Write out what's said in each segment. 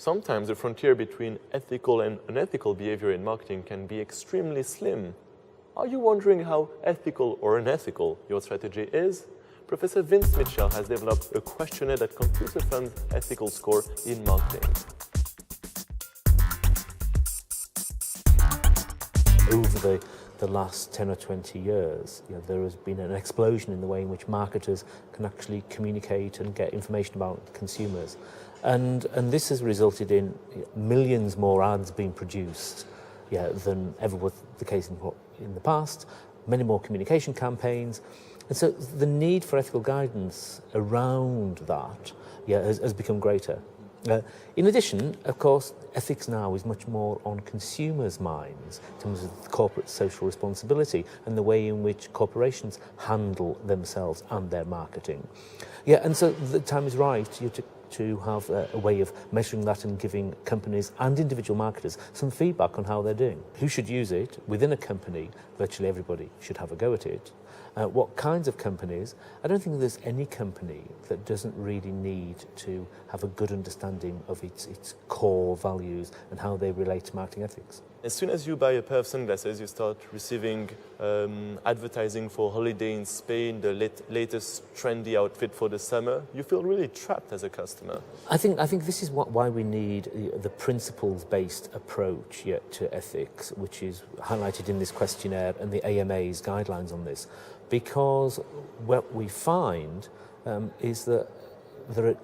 Sometimes the frontier between ethical and unethical behavior in marketing can be extremely slim. Are you wondering how ethical or unethical your strategy is? Professor Vince Mitchell has developed a questionnaire that computes a firm's ethical score in marketing. Over the last 10 or 20 years, there has been an explosion in the way in which marketers can actually communicate and get information about consumers. And this has resulted in millions more ads being produced than ever was the case in the past, many more communication campaigns. And so the need for ethical guidance around that has become greater. In addition, of course, ethics now is much more on consumers' minds in terms of corporate social responsibility and the way in which corporations handle themselves and their marketing. And so the time is right to have a way of measuring that and giving companies and individual marketers some feedback on how they're doing. Who should use it? Within a company, virtually everybody should have a go at it. What kinds of companies? I don't think there's any company that doesn't really need to have a good understanding of its core values and how they relate to marketing ethics. As soon as you buy a pair of sunglasses, you start receiving advertising for holiday in Spain, the latest trendy outfit for the summer. You feel really trapped as a customer. I think this is why we need the principles-based approach to ethics, which is highlighted in this questionnaire and the AMA's guidelines on this. Because what we find is that there are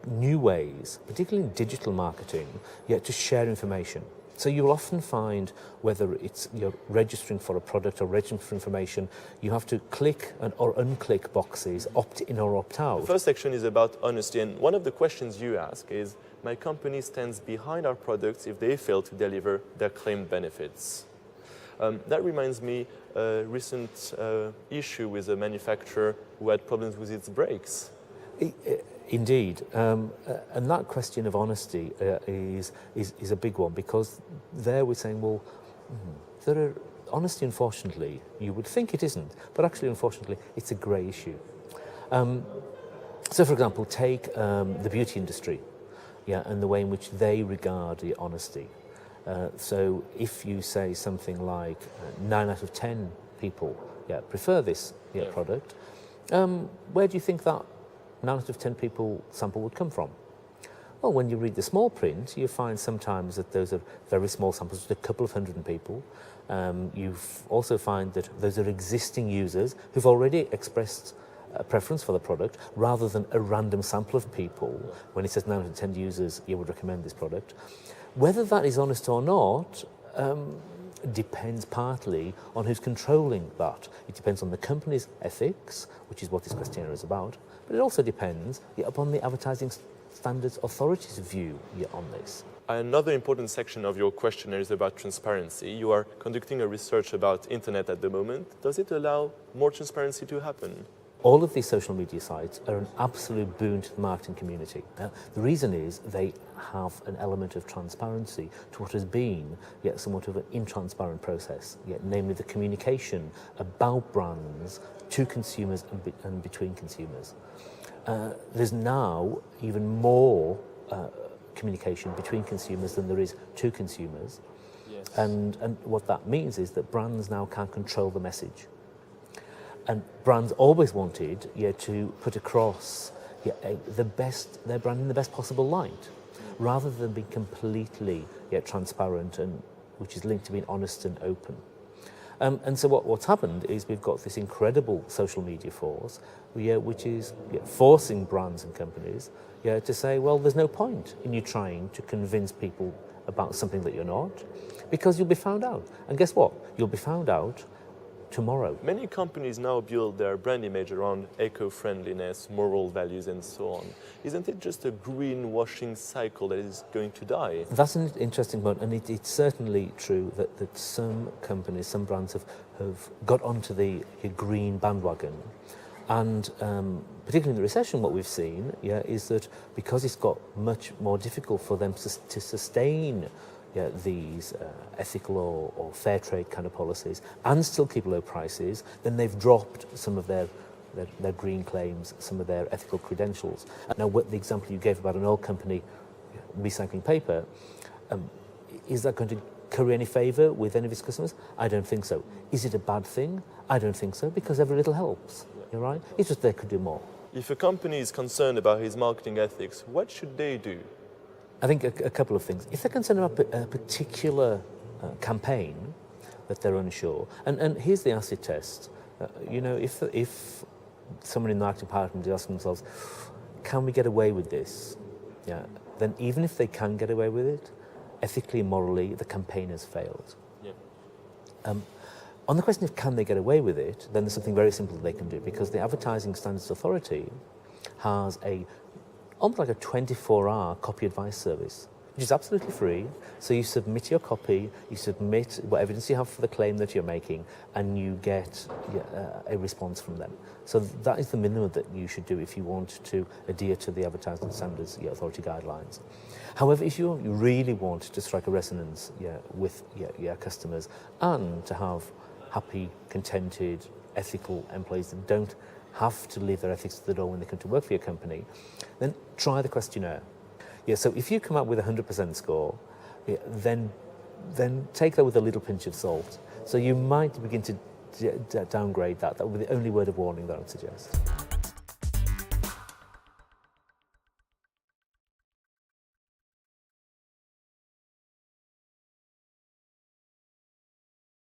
new ways, particularly in digital marketing, to share information. So you'll often find, whether it's you're registering for a product or registering for information, you have to click or unclick boxes, opt in or opt out. The first section is about honesty, and one of the questions you ask is, my company stands behind our products if they fail to deliver their claimed benefits. That reminds me a recent issue with a manufacturer who had problems with its brakes. Indeed, and that question of honesty is a big one, because there we're saying, well, honesty, unfortunately, you would think it isn't, but actually, unfortunately, it's a grey issue. So, for example, take the beauty industry, and the way in which they regard the honesty. So, if you say something like 9 out of 10 people prefer this product, where do you think that 9 out of 10 people sample would come from? Well, when you read the small print, you find sometimes that those are very small samples, just a couple of hundred people. You also find that those are existing users who've already expressed a preference for the product, rather than a random sample of people. When it says 9 out of 10 users, you would recommend this product. Whether that is honest or not depends partly on who's controlling that. It depends on the company's ethics, which is what this questionnaire is about, but it also depends upon the Advertising Standards Authority's view on this. Another important section of your questionnaire is about transparency. You are conducting a research about internet at the moment. Does it allow more transparency to happen? All of these social media sites are an absolute boon to the marketing community. The reason is they have an element of transparency to what has been somewhat of an intransparent process, namely the communication about brands to consumers and between consumers. There's now even more communication between consumers than there is to consumers. Yes. And what that means is that brands now can control the message. And brands always wanted to put across their brand in the best possible light, rather than being completely transparent, and which is linked to being honest and open. And so what's happened is we've got this incredible social media force, which is forcing brands and companies to say, well, there's no point in you trying to convince people about something that you're not, because you'll be found out. And guess what? You'll be found out tomorrow. Many companies now build their brand image around eco-friendliness, moral values, and so on. Isn't it just a greenwashing cycle that is going to die? That's an interesting point, and it's certainly true that some companies, some brands have got onto the green bandwagon. And particularly in the recession, what we've seen is that because it's got much more difficult for them to sustain these ethical or fair trade kind of policies and still keep low prices, then they've dropped some of their green claims, some of their ethical credentials. Now, what the example you gave about an oil company recycling paper, is that going to curry any favour with any of his customers? I don't think so. Is it a bad thing? I don't think so, because every little helps. You're right. It's just they could do more. If a company is concerned about his marketing ethics, what should they do? I think a couple of things. If they're concerned about a particular campaign that they're unsure, and here's the acid test. If someone in the marketing department is asking themselves, can we get away with this? Yeah. Then even if they can get away with it, ethically and morally, the campaign has failed. Yeah. On the question of can they get away with it, then there's something very simple that they can do, because the Advertising Standards Authority has almost like a 24-hour copy advice service, which is absolutely free. So you submit your copy, you submit what evidence you have for the claim that you're making, and you get a response from them. So that is the minimum that you should do if you want to adhere to the Advertising Standards Authority guidelines. However, if you really want to strike a resonance with your customers and to have happy, contented, ethical employees that don't have to leave their ethics at the door when they come to work for your company, then try the questionnaire. So if you come up with a 100% score, then take that with a little pinch of salt. So you might begin to downgrade that. That would be the only word of warning that I would suggest.